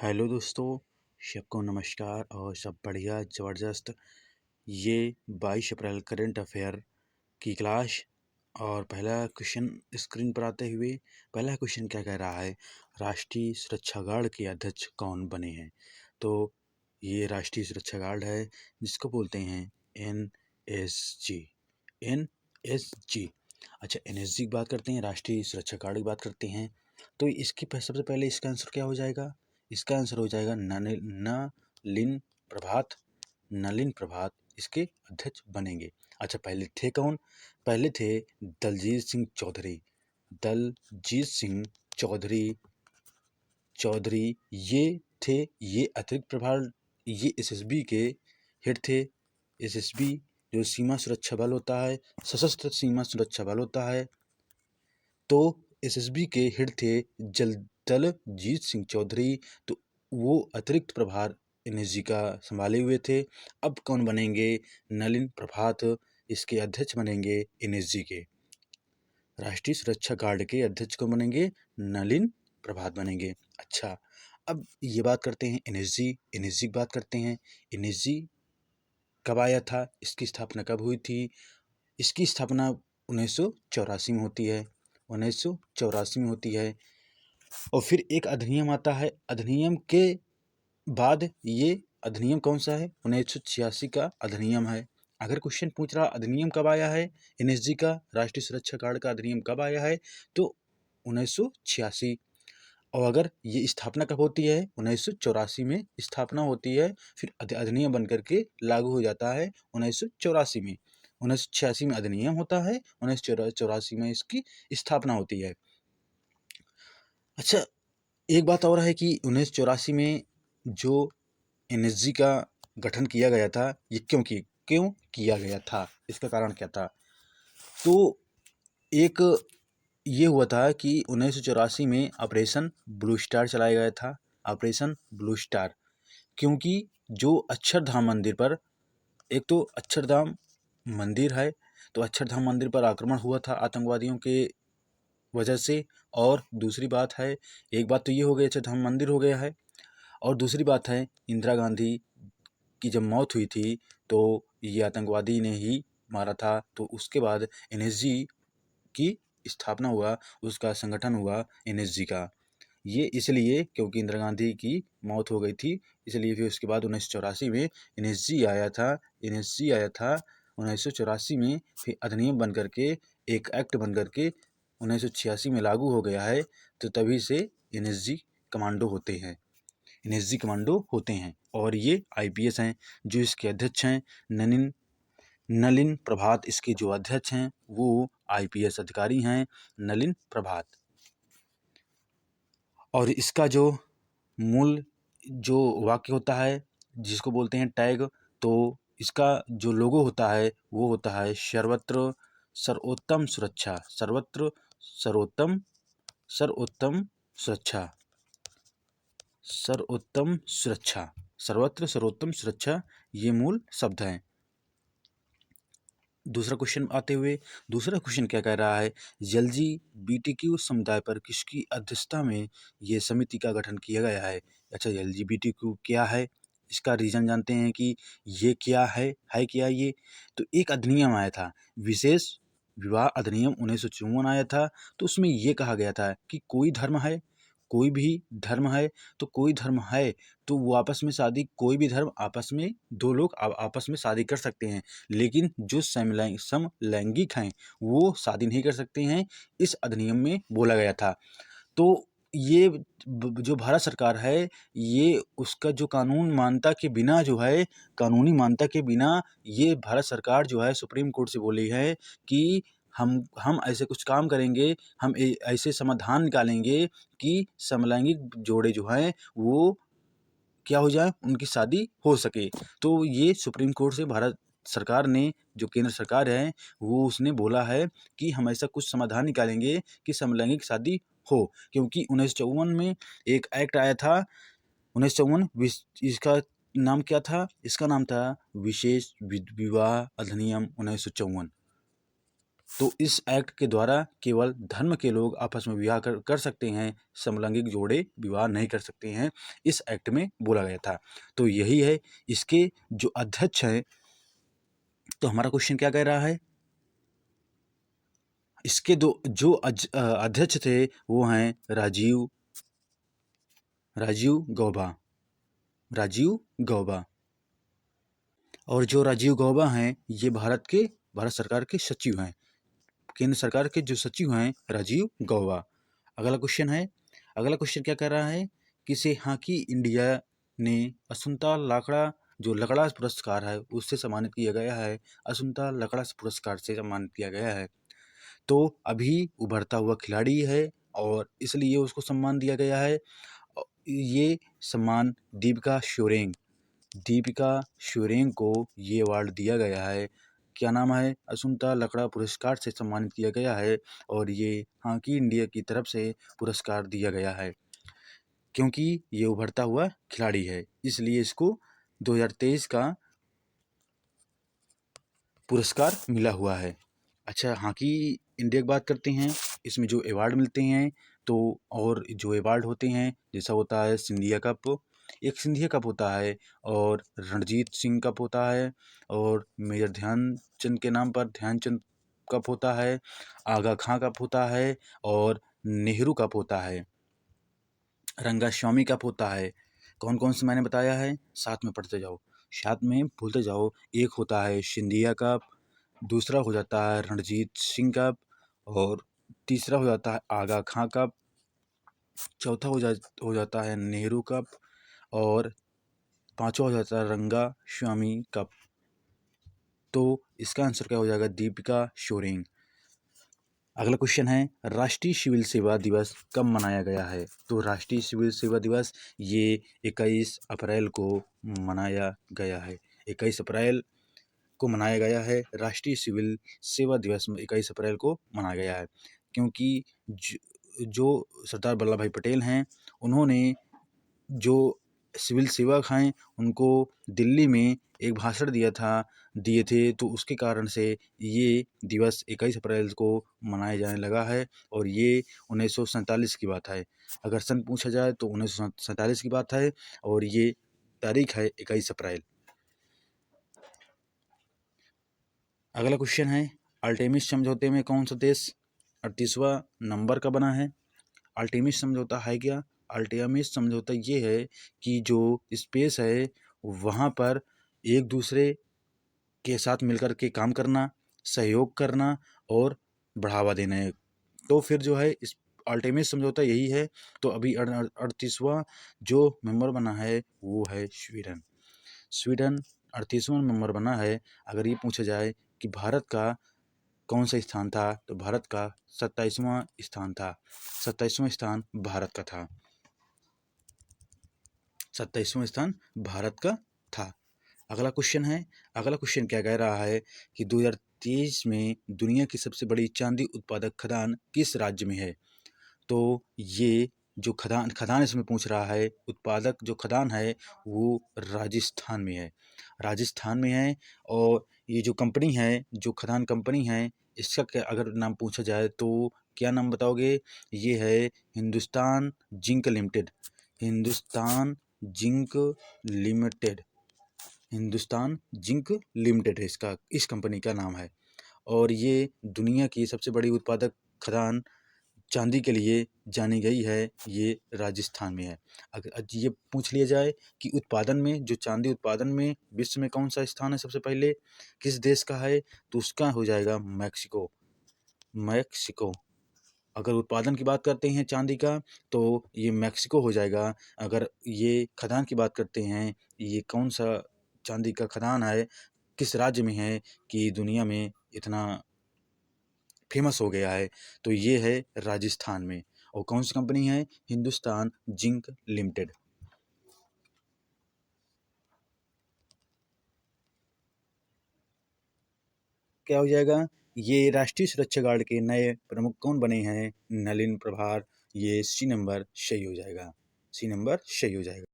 Hello दोस्तों, सबको नमस्कार और सब बढ़िया ज़बरदस्त। ये 22 अप्रैल करंट अफेयर की क्लास और पहला क्वेश्चन स्क्रीन पर आते हुए पहला क्वेश्चन क्या कह रहा है, राष्ट्रीय सुरक्षा गार्ड के अध्यक्ष कौन बने हैं। तो ये राष्ट्रीय सुरक्षा गार्ड है जिसको बोलते हैं एनएसजी। एनएसजी। अच्छा, एनएसजी की बात करते हैं, राष्ट्रीय सुरक्षा गार्ड की बात करते हैं। तो इसकी सबसे पहले इसका आंसर क्या हो जाएगा, इसका आंसर हो जाएगा नलिन प्रभात। नलिन प्रभात इसके अध्यक्ष बनेंगे। अच्छा, पहले थे कौन, पहले थे दलजीत सिंह चौधरी। दलजीत सिंह चौधरी चौधरी ये थे, ये अतिरिक्त प्रभार, ये एसएसबी के हेड थे। एसएसबी जो सीमा सुरक्षा बल होता है, सशस्त्र सीमा सुरक्षा बल होता है, तो एसएसबी के हेड थे दलजीत सिंह चौधरी। तो वो अतिरिक्त प्रभार एनएसजी का संभाले हुए थे। अब कौन बनेंगे, नलिन प्रभात इसके अध्यक्ष बनेंगे एनएसजी के। राष्ट्रीय सुरक्षा गार्ड के अध्यक्ष कौन बनेंगे, नलिन प्रभात बनेंगे। अच्छा, अब ये बात करते हैं एनएसजी की बात करते हैं। एनएसजी कब आया था, इसकी स्थापना कब हुई थी। इसकी स्थापना 1984 में होती है। 1984 में होती है। और फिर एक अधिनियम आता है, अधिनियम के बाद ये अधिनियम कौन सा है, 1986 का अधिनियम है। अगर क्वेश्चन पूछ रहा अधिनियम कब आया है, एनएसजी का राष्ट्रीय सुरक्षा गार्ड का अधिनियम कब आया है, तो 1986। और अगर ये स्थापना कब होती है, 1984 में स्थापना होती है, फिर अधिनियम बन करके लागू हो जाता है 1984 में। 1986 में अधिनियम होता है, 1984 में इसकी स्थापना होती है। अच्छा, एक बात और है कि 1984 में जो एनएसजी का गठन किया गया था, ये क्यों किया गया था, इसका कारण क्या था। तो एक ये हुआ था कि 1984 में ऑपरेशन ब्लू स्टार चलाया गया था। ऑपरेशन ब्लू स्टार क्योंकि जो अक्षरधाम मंदिर पर, एक तो अक्षरधाम मंदिर है, तो अक्षरधाम मंदिर पर आक्रमण हुआ था आतंकवादियों के वजह से। और दूसरी बात है, एक बात तो ये हो गई अक्षरधाम मंदिर हो गया है, और दूसरी बात है इंदिरा गांधी की जब मौत हुई थी तो ये आतंकवादी ने ही मारा था। तो उसके बाद एनएसजी की स्थापना हुआ, उसका संगठन हुआ एनएसजी का। ये इसलिए क्योंकि इंदिरा गांधी की मौत हो गई थी, इसलिए फिर उसके बाद 1984 में एनएसजी आया था। एनएसजी आया था 1984 में, फिर अधिनियम बन करके, एक एक्ट बन करके 1986 में लागू हो गया है। तो तभी से एनएसजी कमांडो होते हैं, एनएसजी कमांडो होते हैं। और ये आईपीएस हैं जो इसके अध्यक्ष हैं। नलिन प्रभात इसके जो अध्यक्ष हैं वो आईपीएस अधिकारी हैं, नलिन प्रभात। और इसका जो मूल जो वाक्य होता है जिसको बोलते हैं टैग, तो इसका जो लोगो होता है वो होता है सर्वत्र सर्वोत्तम सुरक्षा। सर्वत्र सर्वोत्तम सर्वोत्तम सुरक्षा। सर्वोत्तम सुरक्षा, सर्वत्र सर्वोत्तम सुरक्षा, ये मूल शब्द हैं। दूसरा क्वेश्चन आते हुए, दूसरा क्वेश्चन क्या कह रहा है, एलजीबीटीक्यू समुदाय पर किसकी अध्यक्षता में ये समिति का गठन किया गया है। अच्छा, एलजीबीटीक्यू क्या है, इसका रीज़न जानते हैं कि ये क्या है क्या ये। तो एक अधिनियम आया था, विशेष विवाह अधिनियम 1954 आया था। तो उसमें ये कहा गया था कि कोई धर्म है, कोई भी धर्म है, तो कोई धर्म है तो वो आपस में शादी, कोई भी धर्म आपस में, दो लोग आपस में शादी कर सकते हैं, लेकिन जो समलैंगिक हैं वो शादी नहीं कर सकते हैं, इस अधिनियम में बोला गया था। तो ये जो भारत सरकार है, ये उसका जो कानून मान्यता के बिना जो है, कानूनी मान्यता के बिना ये भारत सरकार जो है सुप्रीम कोर्ट से बोली है कि हम ऐसे कुछ काम करेंगे, हम ऐसे समाधान निकालेंगे कि समलैंगिक जोड़े जो हैं वो क्या हो जाए, उनकी शादी हो सके। तो ये सुप्रीम कोर्ट से भारत सरकार ने, जो केंद्र सरकार है, वो उसने बोला है कि हम ऐसा कुछ समाधान निकालेंगे कि समलैंगिक शादी हो। क्योंकि 1954 में एक एक्ट आया था, 1954, इसका नाम क्या था, इसका नाम था विशेष विवाह अधिनियम 1954। तो इस एक्ट के द्वारा केवल धर्म के लोग आपस में विवाह कर सकते हैं, समलैंगिक जोड़े विवाह नहीं कर सकते हैं, इस एक्ट में बोला गया था। तो यही है इसके जो अध्यक्ष हैं। तो हमारा क्वेश्चन क्या कह रहा है, इसके जो अध्यक्ष थे वो हैं राजीव गौबा। और जो राजीव गौबा हैं ये भारत सरकार के सचिव हैं। केंद्र सरकार के जो सचिव हैं राजीव गौबा। अगला क्वेश्चन क्या कह रहा है, किसे हॉकी इंडिया ने असुंता लकड़ा जो लकड़ा पुरस्कार है उससे सम्मानित किया गया है। असुंता लकड़ा पुरस्कार से सम्मानित किया गया है। तो अभी उभरता हुआ खिलाड़ी है और इसलिए उसको सम्मान दिया गया है। ये सम्मान दीपिका शोरेंग को ये अवार्ड दिया गया है। क्या नाम है, असुंता लकड़ा पुरस्कार से सम्मानित किया गया है और ये हॉकी इंडिया की तरफ से पुरस्कार दिया गया है। क्योंकि ये उभरता हुआ खिलाड़ी है इसलिए इसको 2023 का पुरस्कार मिला हुआ है। अच्छा, हॉकी इंडिया की बात करते हैं, इसमें जो अवार्ड मिलते हैं तो और जो अवार्ड होते हैं जैसा होता है सिंधिया कप, एक सिंधिया कप होता है और रणजीत सिंह कप होता है और मेजर ध्यानचंद के नाम पर ध्यानचंद कप होता है, आगा खां कप होता है और नेहरू कप होता है, रंगास्वामी कप होता है। कौन कौन से मैंने बताया है, साथ में पढ़ते जाओ, साथ में भूलते जाओ। एक होता है सिंधिया कप, दूसरा हो जाता है रणजीत सिंह कप और तीसरा हो जाता है आगा खां कप, चौथा हो जाता है नेहरू कप और पांचवा हो जाता है रंगा स्वामी कप। तो इसका आंसर क्या हो जाएगा, दीपिका शोरेंग। अगला क्वेश्चन है, राष्ट्रीय सिविल सेवा दिवस कब मनाया गया है। तो राष्ट्रीय सिविल सेवा दिवस ये 21 अप्रैल को मनाया गया है। 21 अप्रैल को मनाया गया है। राष्ट्रीय सिविल सेवा दिवस 21 अप्रैल को मनाया गया है क्योंकि जो सरदार वल्लभ भाई पटेल हैं उन्होंने जो सिविल सेवक हैं उनको दिल्ली में एक भाषण दिए थे तो उसके कारण से ये दिवस 21 अप्रैल को मनाया जाने लगा है और ये 1947 की बात है। अगर सन पूछा जाए तो 1947 की बात है और ये तारीख है 21 अप्रैल। अगला क्वेश्चन है, अल्टेमिस समझौते में कौन सा देश 38वां नंबर का बना है। अल्टेमिस समझौता है क्या, अल्टेमिस समझौता ये है कि जो स्पेस है वहाँ पर एक दूसरे के साथ मिलकर के काम करना, सहयोग करना और बढ़ावा देना है। तो फिर जो है इस अल्टेमिस समझौता यही है। तो अभी 38वां जो मेंबर बना है वो है स्वीडन 38वां मेंबर बना है। अगर ये पूछा जाए कि भारत का कौन सा स्थान था तो भारत का 27वां स्थान था। 27वां स्थान भारत का था। 27वां स्थान भारत का था। अगला क्वेश्चन क्या कह रहा है कि 2023 में दुनिया की सबसे बड़ी चांदी उत्पादक खदान किस राज्य में है। तो ये जो खदान इसमें पूछ रहा है, उत्पादक जो खदान है वो राजस्थान में है। और ये जो कंपनी है, जो खदान कंपनी है, इसका क्या अगर नाम पूछा जाए तो क्या नाम बताओगे। ये है Hindustan zinc limited. Hindustan zinc limited है इस कंपनी का नाम है। और ये दुनिया की सबसे बड़ी उत्पादक खदान चांदी के लिए जानी गई है, ये राजस्थान में है। अगर ये पूछ लिया जाए कि उत्पादन में, जो चांदी उत्पादन में विश्व में कौन सा स्थान है सबसे पहले, किस देश का है, तो उसका हो जाएगा मैक्सिको। अगर उत्पादन की बात करते हैं चांदी का तो ये मैक्सिको हो जाएगा। अगर ये खदान की बात करते हैं, ये कौन सा चांदी का खदान है, किस राज्य में है कि दुनिया में इतना फेमस हो गया है, तो ये है राजस्थान में। और कौन सी कंपनी है, हिंदुस्तान जिंक लिमिटेड। क्या हो जाएगा, ये राष्ट्रीय सुरक्षा गार्ड के नए प्रमुख कौन बने हैं, नलिन प्रभार। ये सी नंबर सही हो जाएगा।